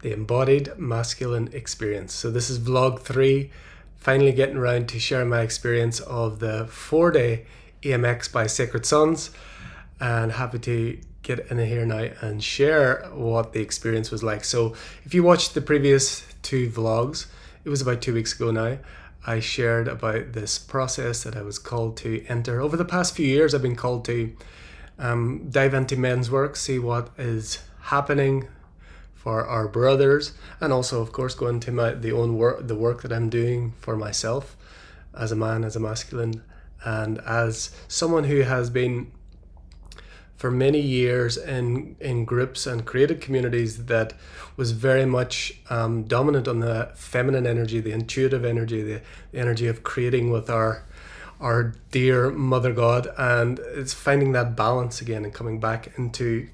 the Embodied Masculine Experience. So this is vlog 3, finally getting around to sharing my experience of the 4-day EMX by Sacred Sons, and happy to get in here now and share what the experience was like. So if you watched the previous 2 vlogs, it was about 2 weeks ago now, I shared about this process that I was called to enter. Over the past few years, I've been called to dive into men's work, see what is happening for our brothers, and also, of course, go into the work that I'm doing for myself as a man, as a masculine, and as someone who has been for many years in groups and created communities that was very much dominant on the feminine energy, the intuitive energy, the energy of creating with our dear Mother God. And it's finding that balance again and coming back into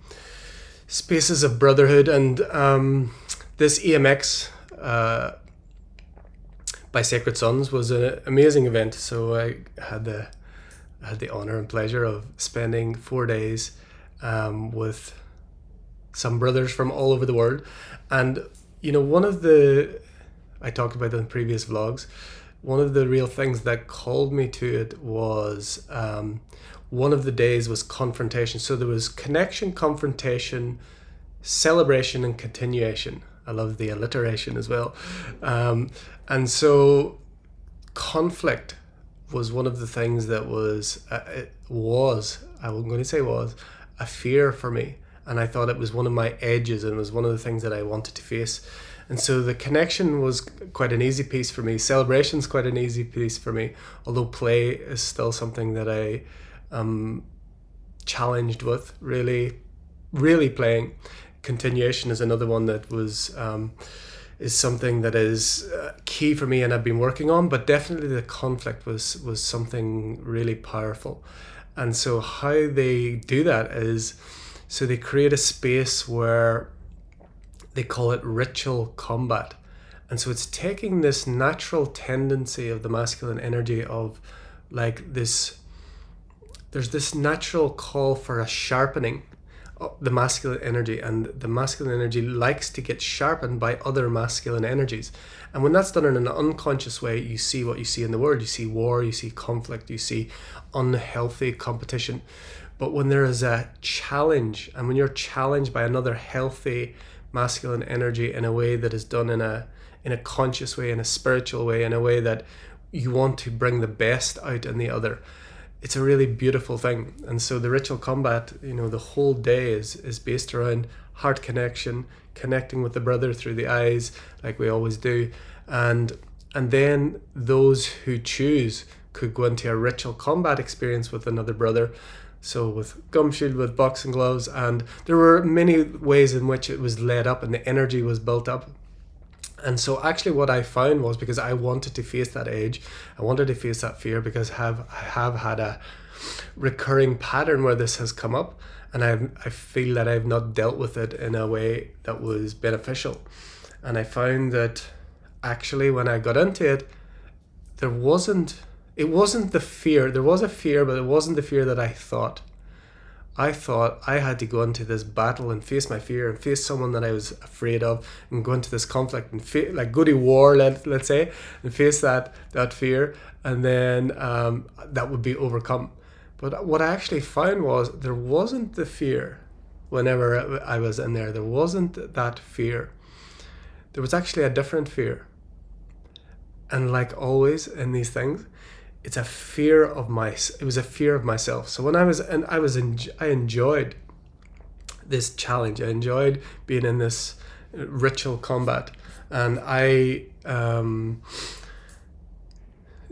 spaces of brotherhood. And this EMX by Sacred Sons was an amazing event. So I had the honor and pleasure of spending 4 days with some brothers from all over the world. And one of I talked about in previous vlogs, one of the real things that called me to it was one of the days was confrontation. So there was connection, confrontation, celebration, and continuation. I love the alliteration as well. And so conflict was one of the things that was a fear for me, and I thought it was one of my edges, and it was one of the things that I wanted to face. And so the connection was quite an easy piece for me. Celebration's quite an easy piece for me, although play is still something that I challenged with, really playing. Continuation is another one that was is something that is key for me and I've been working on, but definitely the conflict was something really powerful. And so how they do that is, so they create a space where they call it ritual combat. And so it's taking this natural tendency of the masculine energy of like this, there's this natural call for a sharpening the masculine energy, and the masculine energy likes to get sharpened by other masculine energies. And when that's done in an unconscious way, you see what you see in the world. You see war, you see conflict, you see unhealthy competition. But when there is a challenge, and when you're challenged by another healthy masculine energy in a way that is done in a conscious way, in a spiritual way, in a way that you want to bring the best out in the other, it's a really beautiful thing. And so the ritual combat, the whole day is based around heart connection, connecting with the brother through the eyes, like we always do. And then those who choose could go into a ritual combat experience with another brother. So with gum shield, with boxing gloves, and there were many ways in which it was led up and the energy was built up. And so actually what I found was, because I wanted to face that edge, I wanted to face that fear, because I have had a recurring pattern where this has come up, and I feel that I've not dealt with it in a way that was beneficial. And I found that actually when I got into it, it wasn't the fear. There was a fear, but it wasn't the fear that I thought. I thought I had to go into this battle and face my fear and face someone that I was afraid of, and go into this conflict and like go to war, let's say, and face that fear, and then that would be overcome. But what I actually found was there wasn't the fear whenever I was in there. There wasn't that fear. There was actually a different fear. And like always in these things, it's a fear of it was a fear of myself. So when I enjoyed this challenge. I enjoyed being in this ritual combat. And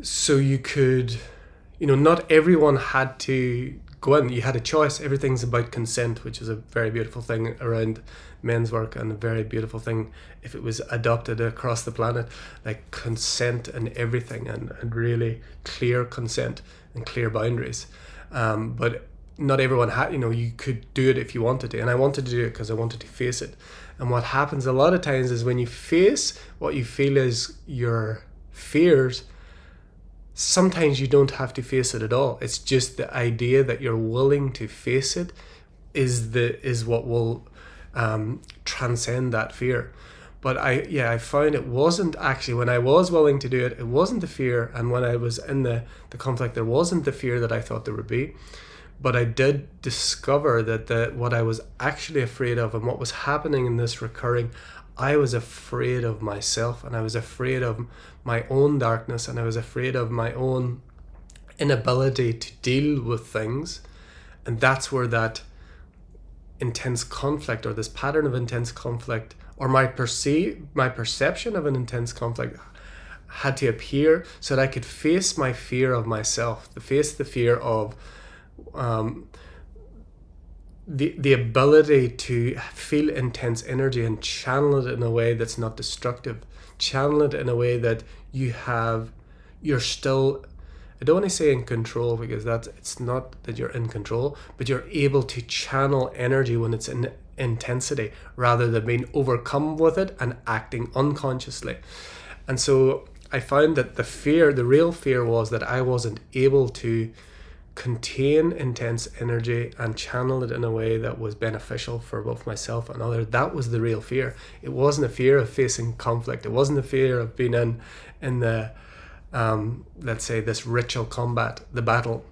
so you could, not everyone had to go in. You had a choice. Everything's about consent, which is a very beautiful thing around men's work, and a very beautiful thing if it was adopted across the planet, like consent and everything, and really clear consent and clear boundaries. But not everyone had, you could do it if you wanted to. And I wanted to do it because I wanted to face it. And what happens a lot of times is when you face what you feel is your fears, sometimes you don't have to face it at all. It's just the idea that you're willing to face it is what will transcend that fear. But I found it wasn't actually, when I was willing to do it, it wasn't the fear. And when I was in the conflict, there wasn't the fear that I thought there would be. But I did discover that what I was actually afraid of, and what was happening in this recurring, I was afraid of myself, and I was afraid of my own darkness, and I was afraid of my own inability to deal with things. And that's where that intense conflict, or this pattern of intense conflict, or my perception of an intense conflict, had to appear, so that I could face my fear of myself, face the fear of the ability to feel intense energy and channel it in a way that's not destructive, channel it in a way that you're still, I don't want to say in control, because it's not that you're in control, but you're able to channel energy when it's in intensity, rather than being overcome with it and acting unconsciously. And so I found that the real fear was that I wasn't able to contain intense energy and channel it in a way that was beneficial for both myself and others. That was the real fear. It wasn't a fear of facing conflict. It wasn't a fear of being in the let's say this ritual combat, the battle.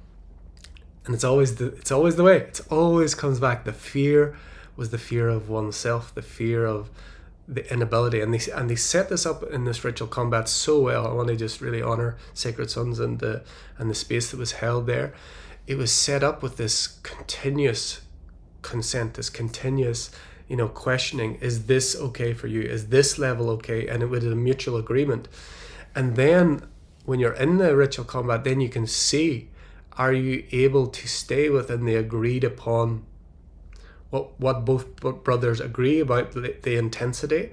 And it's always the way. It always comes back. The fear was the fear of oneself, the fear of the inability. And they set this up in this ritual combat so well. I want to just really honor Sacred Sons and the space that was held there. It was set up with this continuous consent, this continuous, questioning. Is this okay for you? Is this level okay? And it was a mutual agreement. And then when you're in the ritual combat, then you can see, are you able to stay within the agreed upon, what both brothers agree about the intensity?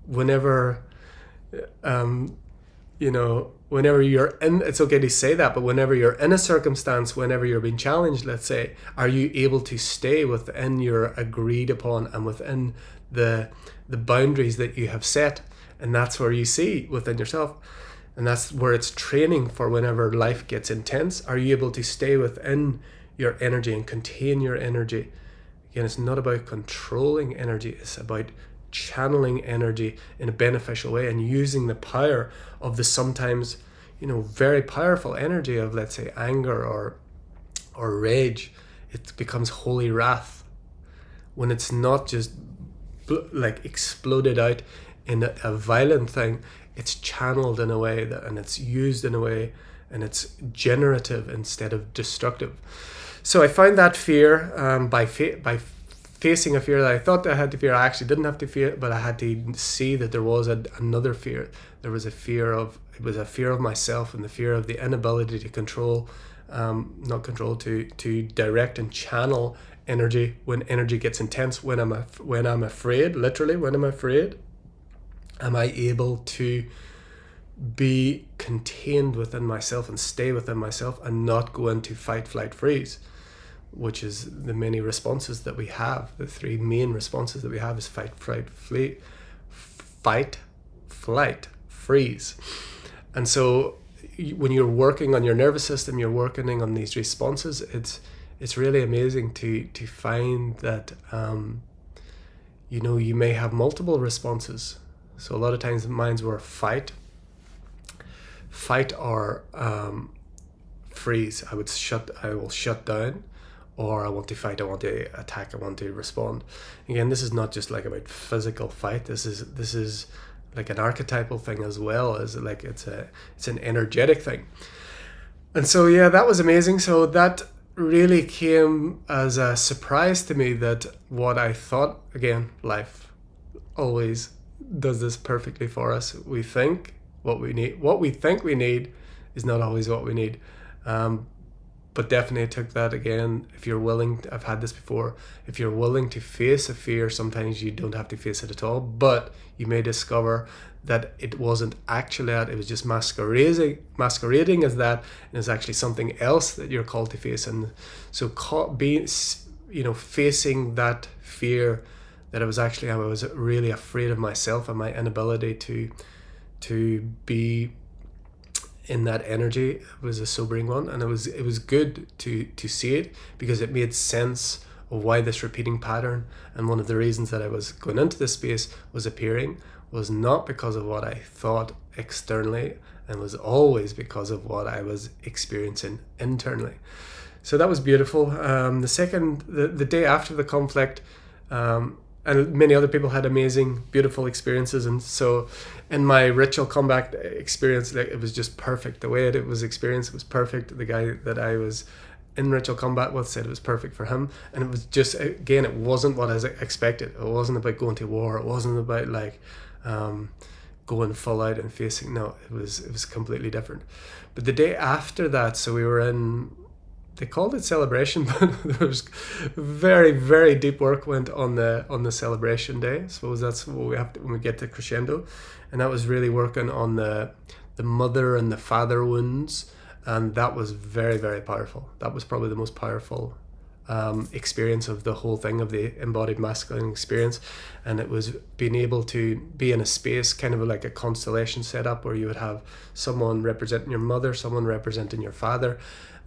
Whenever whenever you're in, it's okay to say that, but whenever you're in a circumstance, whenever you're being challenged, let's say, are you able to stay within your agreed upon and within the boundaries that you have set? And that's where you see within yourself. And that's where it's training for whenever life gets intense. Are you able to stay within your energy and contain your energy? Again, it's not about controlling energy. It's about channeling energy in a beneficial way and using the power of the sometimes, very powerful energy of, let's say, anger or rage. It becomes holy wrath when it's not just like exploded out in a violent thing. It's channeled in a way and it's used in a way, and it's generative instead of destructive. So I find that fear by facing a fear that I thought I had to fear. I actually didn't have to fear, but I had to see that there was another fear. There was it was a fear of myself, and the fear of the inability to control, to direct and channel energy when energy gets intense. When I'm afraid, literally, when I'm afraid, am I able to be contained within myself and stay within myself and not go into fight, flight, freeze, which is the many responses that we have. The three main responses that we have is fight, flight, freeze. And so when you're working on your nervous system, you're working on these responses, it's really amazing to find that you may have multiple responses. So a lot of times mine were fight or freeze. I will shut down, or I want to fight, I want to attack, I want to respond. Again, this is not just like about physical fight. This is like an archetypal thing as well, as like it's an energetic thing. And so that was amazing. So that really came as a surprise to me, that what I thought, again, life always does this perfectly for us. We think what we think we need is not always what we need. But definitely took that again. If you're willing, I've had this before, if you're willing to face a fear, sometimes you don't have to face it at all, but you may discover that it wasn't actually that, it was just masquerading as that, and it's actually something else that you're called to face. And so facing that fear, that I was really afraid of myself and my inability to be in that energy. It was a sobering one, and it was good to see it, because it made sense why this repeating pattern, and one of the reasons that I was going into this space was appearing, was not because of what I thought externally, and was always because of what I was experiencing internally. So that was beautiful. The day after the conflict, and many other people had amazing, beautiful experiences. And so in my ritual combat experience, like, it was just perfect. The way it was experienced was perfect. The guy that I was in ritual combat with said it was perfect for him. And it was just, again, it wasn't what I expected. It wasn't about going to war. It wasn't about like going full out and facing. No, it was completely different. But the day after that, so we were in, they called it celebration, but there was very, very deep work went on the celebration day. I suppose that's what we have to, when we get to crescendo, and that was really working on the mother and the father wounds, and that was very, very powerful. That was probably the most powerful experience of the whole thing, of the embodied masculine experience. And it was being able to be in a space, kind of like a constellation setup, where you would have someone representing your mother, someone representing your father.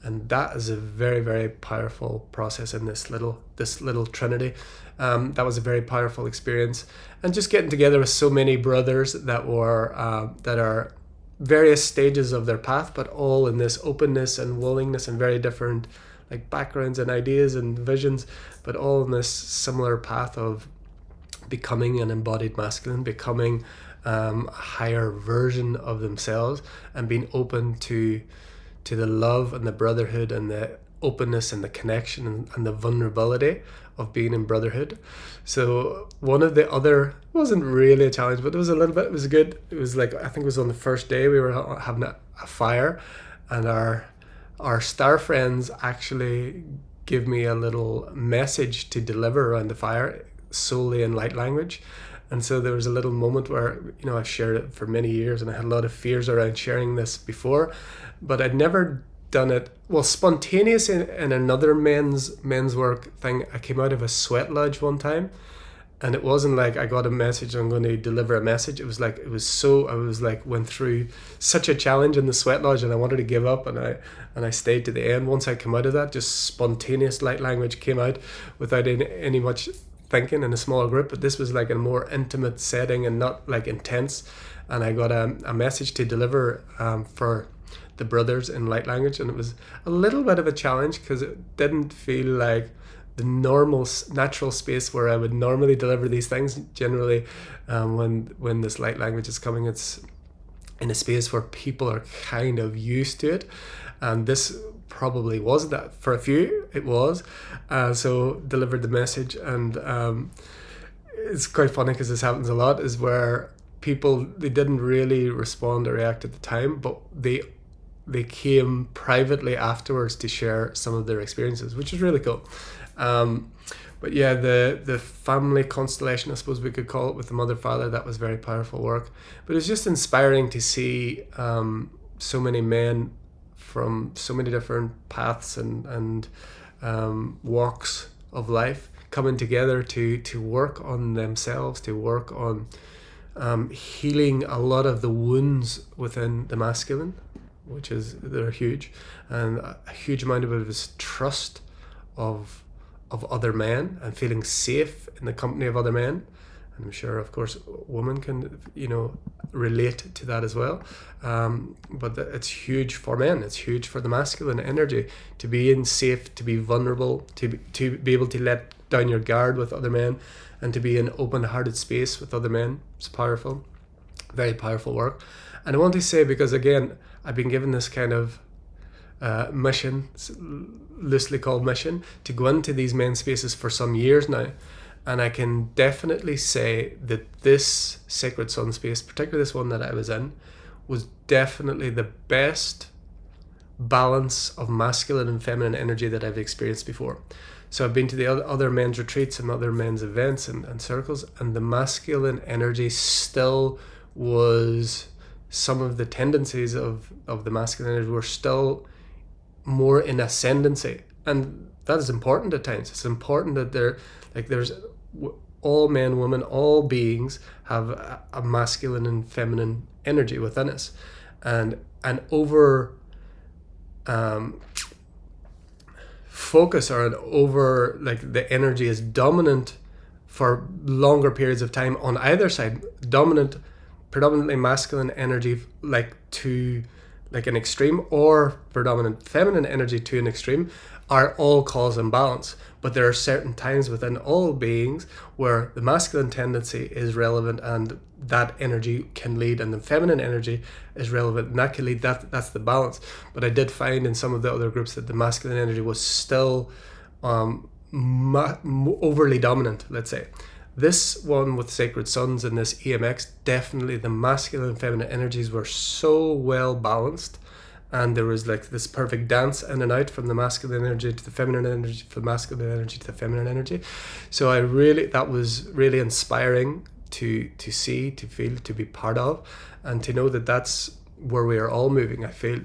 And that is a very, very powerful process in this little trinity. That was a very powerful experience, and just getting together with so many brothers that were that are various stages of their path, but all in this openness and willingness, and very different like backgrounds and ideas and visions, but all in this similar path of becoming an embodied masculine, becoming a higher version of themselves, and being open to the love and the brotherhood and the openness and the connection and the vulnerability of being in brotherhood. So one of the other, it wasn't really a challenge, but it was a little bit, it was good. It was like, I think it was on the first day we were having a fire, and our star friends actually give me a little message to deliver around the fire, solely in light language. And so there was a little moment where, I've shared it for many years, and I had a lot of fears around sharing this before, but I'd never done it. Well, spontaneous in another men's work thing, I came out of a sweat lodge one time, and it wasn't like I got a message, I'm going to deliver a message. It was like, I was like, went through such a challenge in the sweat lodge, and I wanted to give up, and I stayed to the end. Once I come out of that, just spontaneous light language came out without any much thinking, in a smaller group. But this was like a more intimate setting and not like intense, and I got a message to deliver for the brothers in light language, and it was a little bit of a challenge because it didn't feel like the normal natural space where I would normally deliver these things. Generally, when this light language is coming, it's in a space where people are kind of used to it, and this probably wasn't that. For a few it was, so delivered the message. And it's quite funny because this happens a lot, is where people, they didn't really respond or react at the time, but they came privately afterwards to share some of their experiences, which is really cool. But yeah, the family constellation, I suppose we could call it, with the mother father, that was very powerful work. But it was just inspiring to see so many men from so many different paths and walks of life coming together to work on themselves, to work on healing a lot of the wounds within the masculine, they're huge, and a huge amount of it is trust of other men, and feeling safe in the company of other men. And I'm sure, of course, women can relate to that as well, but it's huge for men. It's huge for the masculine energy to be in safe, to be vulnerable, to be able to let down your guard with other men, and to be in open-hearted space with other men. It's powerful, very powerful work. And I want to say, because again, I've been given this kind of mission, loosely called mission, to go into these men's spaces for some years now. And I can definitely say that this Sacred Sun space, particularly this one that I was in, was definitely the best balance of masculine and feminine energy that I've experienced before. So I've been to the other men's retreats and other men's events and circles, and the masculine energy still was, some of the tendencies of the masculine energy were still more in ascendancy. And that is important at times. It's important that there's all men, women, all beings have a masculine and feminine energy within us, and over focus or like the energy is dominant for longer periods of time on either side, predominantly masculine energy to an extreme, or predominant feminine energy to an extreme, are all cause imbalance. But there are certain times within all beings where the masculine tendency is relevant and that energy can lead, and the feminine energy is relevant and that can lead. That's the balance. But I did find in some of the other groups that the masculine energy was still overly dominant, let's say. This one with Sacred Sons and this EMX, definitely the masculine and feminine energies were so well balanced, and there was like this perfect dance in and out from the masculine energy to the feminine energy, from the masculine energy to the feminine energy. So that was really inspiring to see, to feel, to be part of, and to know that that's where we are all moving. I feel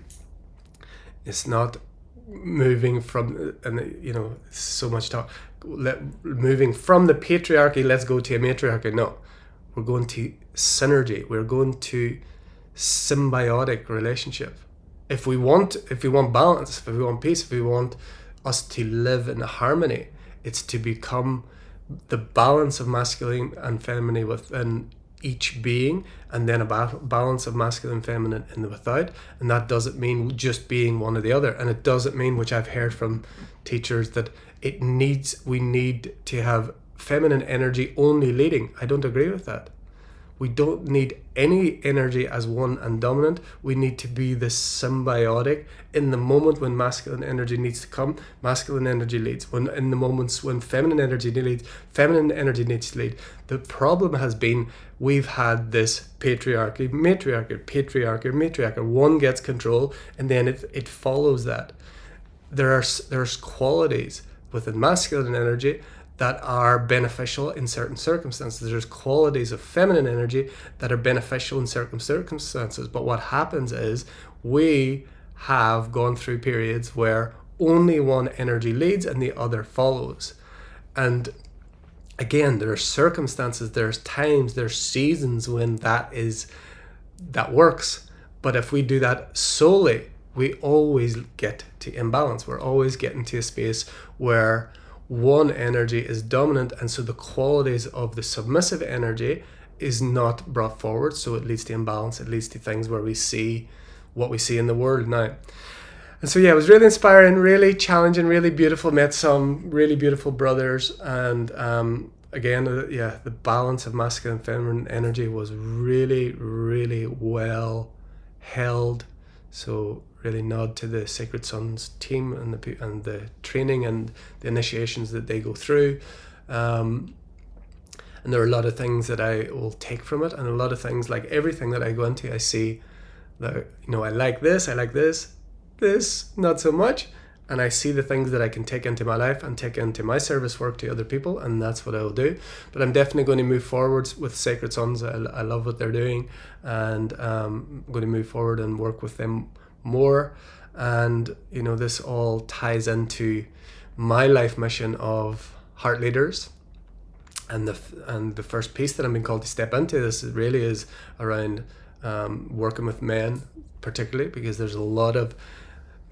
it's not moving from, and so much talk, moving from the patriarchy, let's go to a matriarchy. No, we're going to synergy. We're going to symbiotic relationship. If we want balance, if we want peace, if we want us to live in harmony, it's to become the balance of masculine and feminine within each being, and then a balance of masculine and feminine in the without. And that doesn't mean just being one or the other, and it doesn't mean, which I've heard from teachers, that we need to have feminine energy only leading. I don't agree with that. We don't need any energy as one and dominant. We need to be this symbiotic. In the moment when masculine energy needs to come, masculine energy leads. In the moments when feminine energy leads, feminine energy needs to lead. The problem has been we've had this patriarchy, matriarchy. One gets control, and then it follows that. There's qualities within masculine energy that are beneficial in certain circumstances. There's qualities of feminine energy that are beneficial in certain circumstances. But what happens is we have gone through periods where only one energy leads and the other follows. And again, there are circumstances, there's times, there's seasons when that works. But if we do that solely, we always get to imbalance. We're always getting to a space where one energy is dominant, and so the qualities of the submissive energy is not brought forward, so it leads to imbalance. It leads to things where we see what we see in the world now. And so it was really inspiring, really challenging, really beautiful. Met some really beautiful brothers, and again, the balance of masculine and feminine energy was really, really well held. So really nod to the Sacred Sons team and the training and the initiations that they go through. And there are a lot of things that I will take from it, and a lot of things, like everything that I go into, I see that, I like this, not so much. And I see the things that I can take into my life and take into my service work to other people, and that's what I will do. But I'm definitely going to move forwards with Sacred Sons. I love what they're doing, and I'm going to move forward and work with them more. And this all ties into my life mission of Heart Leaders, and the first piece that I'm being called to step into this really is around working with men, particularly because there's a lot of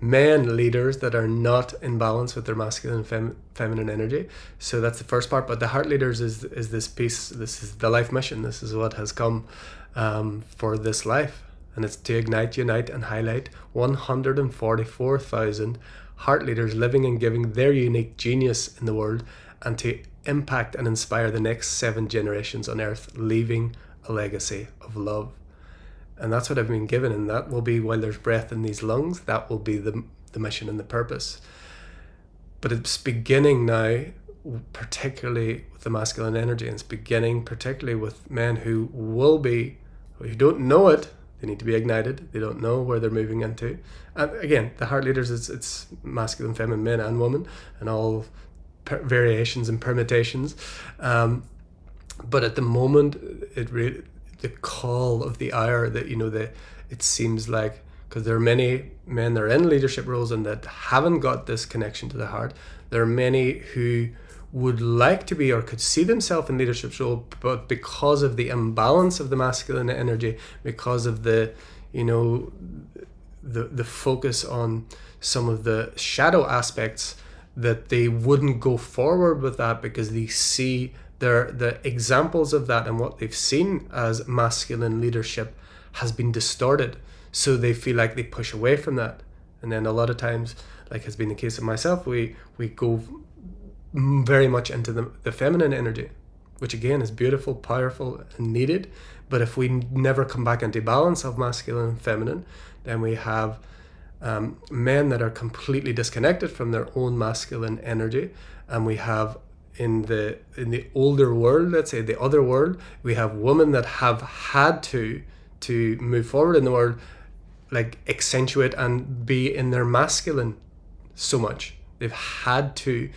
men leaders that are not in balance with their masculine and feminine energy. So that's the first part. But the Heart Leaders is this piece. This is the life mission. This is what has come for this life. And it's to ignite, unite, and highlight 144,000 heart leaders living and giving their unique genius in the world, and to impact and inspire the next 7 generations on earth, leaving a legacy of love. And that's what I've been given, and that will be, while there's breath in these lungs, that will be the mission and the purpose. But it's beginning now, particularly with the masculine energy, and it's beginning particularly with men who don't know it. They need to be ignited. They don't know where they're moving into. And again, the Heart Leaders, it's masculine, feminine, men and women, and all variations and permutations. But at the moment, the call of the hour, that it seems like, because there are many men that are in leadership roles and that haven't got this connection to the heart. There are many who would like to be or could see themselves in leadership role, but because of the imbalance of the masculine energy, because of the focus on some of the shadow aspects, that they wouldn't go forward with that because they see the examples of that and what they've seen as masculine leadership has been distorted. So they feel like they push away from that. And then a lot of times, like has been the case of myself, we go very much into the feminine energy, which again is beautiful, powerful, and needed. But if we never come back into balance of masculine and feminine, then we have men that are completely disconnected from their own masculine energy, and we have in the older world, let's say the other world, we have women that have had to move forward in the world, like accentuate and be in their masculine so much. They've had to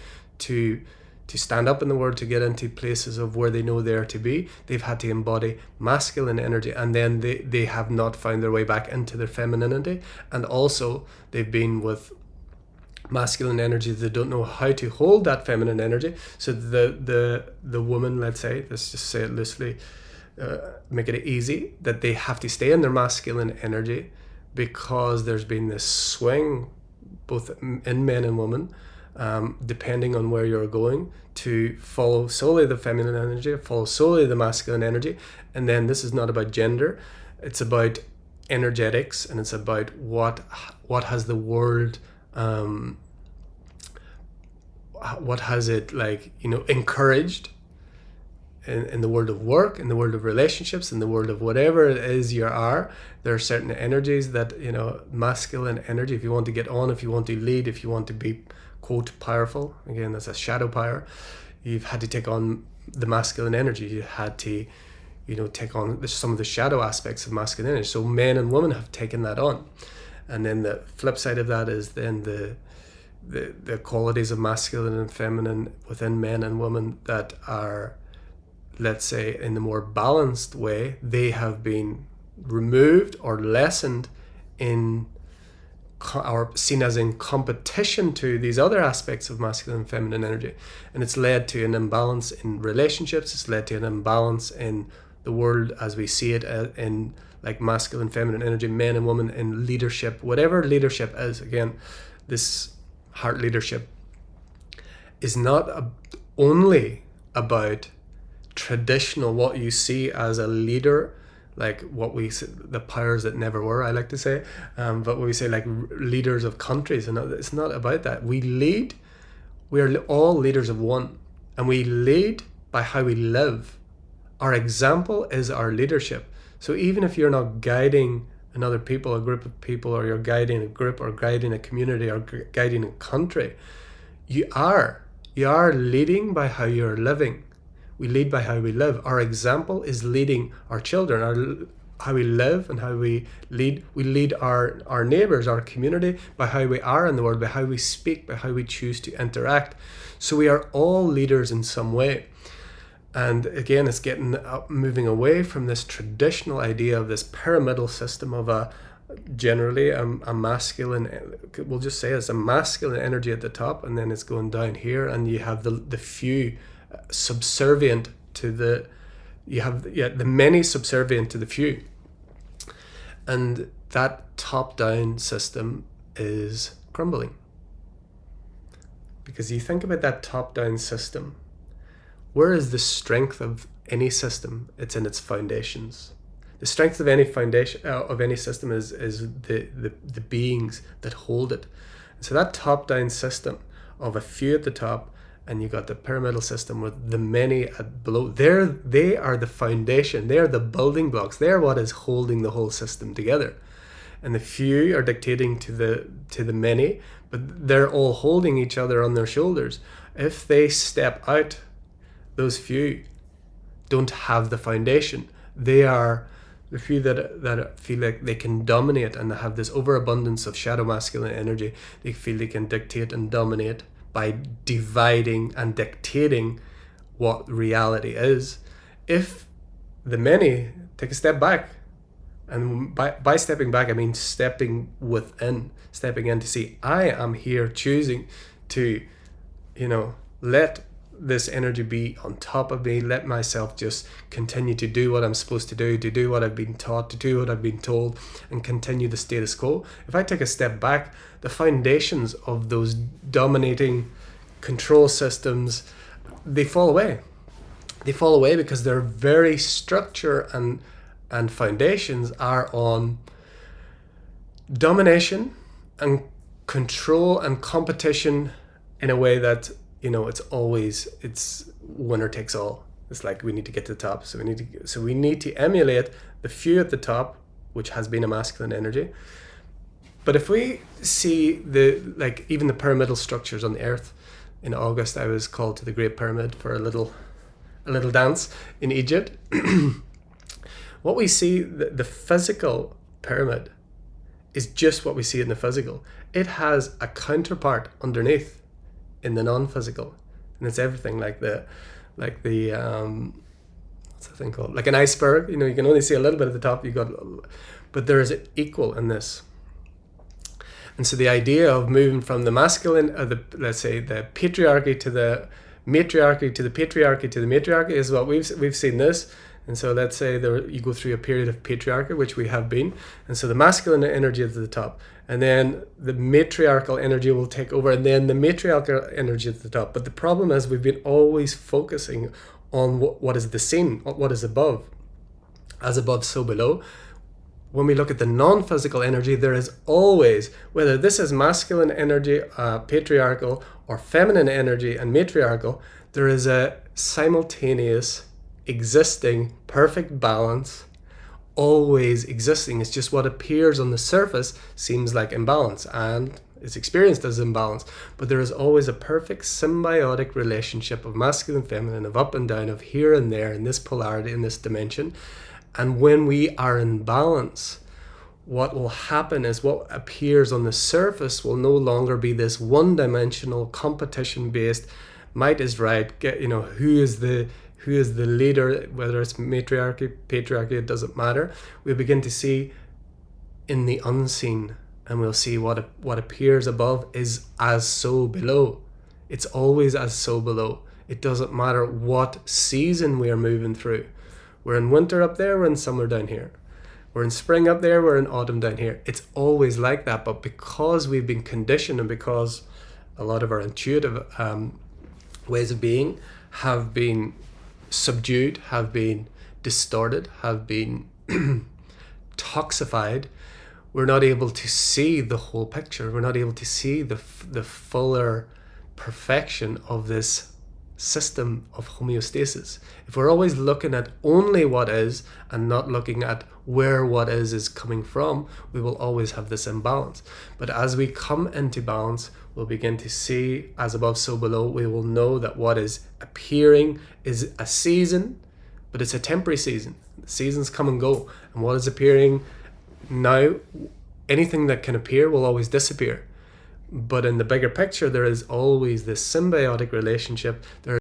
stand up in the world to get into places of where they know they are to be. They've had to embody masculine energy, and then they have not found their way back into their femininity. And also they've been with masculine energy, they don't know how to hold that feminine energy. So the woman, let's just say it loosely, make it easy, that they have to stay in their masculine energy because there's been this swing both in men and women, depending on where you're going, to follow solely the feminine energy, follow solely the masculine energy. And then this is not about gender, it's about energetics, and it's about what has the world, what has it encouraged in the world of work, in the world of relationships, in the world of whatever it is you are. There are certain energies that, masculine energy, if you want to get on, if you want to lead, if you want to be, quote, powerful, again, that's a shadow power, you've had to take on the masculine energy. You had to, take on some of the shadow aspects of masculine energy. So men and women have taken that on. And then the flip side of that is then the qualities of masculine and feminine within men and women that are, let's say, in the more balanced way, they have been removed or lessened in or seen as in competition to these other aspects of masculine and feminine energy. And it's led to an imbalance in relationships, it's led to an imbalance in the world as we see it, in like masculine, feminine energy, men and women in leadership, whatever leadership is. Again, this heart leadership is not only about traditional, what you see as a leader, like what we say, the powers that never were, I like to say, but we say like leaders of countries, and it's not about that. We are all leaders of one, and we lead by how we live. Our example is our leadership. So even if you're not guiding another people, a group of people, or you're guiding a group or guiding a community or guiding a country, you are leading by how you're living. We lead by how we live. Our example is leading our children, how we live and how we lead. We lead our neighbors, our community, by how we are in the world, by how we speak, by how we choose to interact. So we are all leaders in some way. And again, it's moving away from this traditional idea of this pyramidal system of generally a masculine, we'll just say it's a masculine energy at the top, and then it's going down here, and you have the few subservient to the many subservient to the few. And that top-down system is crumbling. Because you think about that top-down system, where is the strength of any system? It's in its foundations. The strength of any foundation of any system is the beings that hold it. So that top-down system of a few at the top, and you got the pyramidal system with the many below. They are the foundation. They are the building blocks. They are what is holding the whole system together. And the few are dictating to the many, but they're all holding each other on their shoulders. If they step out, those few don't have the foundation. They are the few that feel like they can dominate and have this overabundance of shadow masculine energy. They feel they can dictate and dominate by dividing and dictating what reality is. If the many take a step back, and by stepping back, I mean stepping within, stepping in to see, I am here choosing to, let this energy be on top of me, let myself just continue to do what I'm supposed to do what I've been taught, to do what I've been told, and continue the status quo. If I take a step back, the foundations of those dominating, control systems, they fall away. They fall away because their very structure and foundations are on domination and control and competition in a way that, it's winner takes all. It's like we need to get to the top, so we need to emulate the few at the top, which has been a masculine energy. But if we see even the pyramidal structures on the earth, in August I was called to the Great Pyramid for a little dance in Egypt. What we see, the physical pyramid is just what we see in the physical. It has a counterpart underneath in the non-physical, and it's everything like the what's the thing called, like an iceberg. You can only see a little bit at the top. But there is an equal in this. And so the idea of moving from the masculine, let's say the patriarchy to the matriarchy to the patriarchy to the matriarchy is what we've seen this. And so let's say you go through a period of patriarchy, which we have been. And so the masculine energy is at the top. And then the matriarchal energy will take over. And then the matriarchal energy at the top. But the problem is we've been always focusing on what is the seen, what is above. As above, so below. When we look at the non-physical energy, there is always, whether this is masculine energy, patriarchal, or feminine energy and matriarchal, there is a simultaneous existing perfect balance, always existing. It's just what appears on the surface seems like imbalance and is experienced as imbalance, but there is always a perfect symbiotic relationship of masculine, feminine, of up and down, of here and there, in this polarity, in this dimension. And when we are in balance, what will happen is what appears on the surface will no longer be this one-dimensional, competition-based, might is right, who is the leader, whether it's matriarchy, patriarchy, it doesn't matter. We begin to see in the unseen, and we'll see what appears above is as so below. It's always as so below. It doesn't matter what season we are moving through. We're in winter up there, we're in summer down here. We're in spring up there, we're in autumn down here. It's always like that, but because we've been conditioned and because a lot of our intuitive ways of being have been subdued, have been distorted, have been toxified, we're not able to see the whole picture. We're not able to see the fuller perfection of this system of homeostasis. If we're always looking at only what is and not looking at where what is coming from, we will always have this imbalance. But as we come into balance, we'll begin to see as above, so below. We will know that what is appearing is a season, but it's a temporary season. Seasons come and go. And what is appearing now, anything that can appear will always disappear. But in the bigger picture, there is always this symbiotic relationship. There